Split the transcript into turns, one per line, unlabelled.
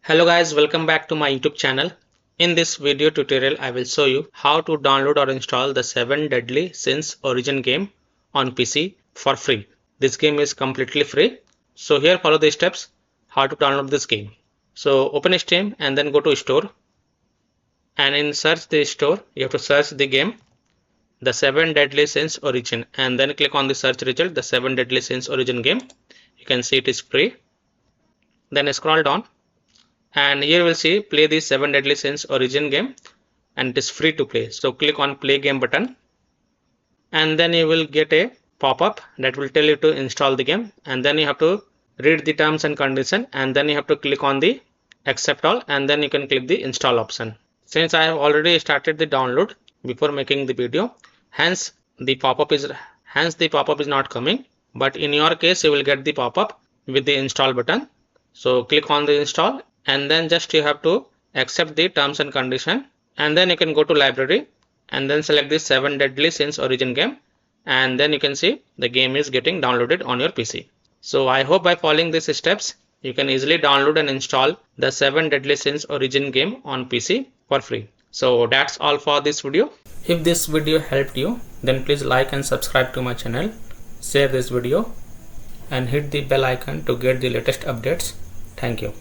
Hello guys, welcome back to my YouTube channel. In this video tutorial, I will show you how to download or install the 7 Deadly Sins Origin game on PC for free. This game is completely free. So here follow the steps how to download this game. So open Steam and then go to store. And in search the store, you have to search the game, the 7 Deadly Sins Origin, and then click on the search result, the 7 Deadly Sins Origin game. You can see it is free. Then scroll down. And here we'll see play the 7 Deadly Sins Origin game, and it is free to play. So click on play game button, and then you will get a pop-up that will tell you to install the game, and then you have to read the terms and condition, and then you have to click on the accept all, and then you can click the install option. Since I have already started the download before making the video, hence the pop-up is not coming, but in your case you will get the pop-up with the install button. So click on the install, and then just you have to accept the terms and condition, and then you can go to library and then select the 7 Deadly Sins Origin game, and then you can see the game is getting downloaded on your PC. So I hope by following these steps you can easily download and install the 7 Deadly Sins Origin game on PC for free. So that's all for this video. If this video helped you, then please like and subscribe to my channel, share this video and hit the bell icon to get the latest updates. Thank you.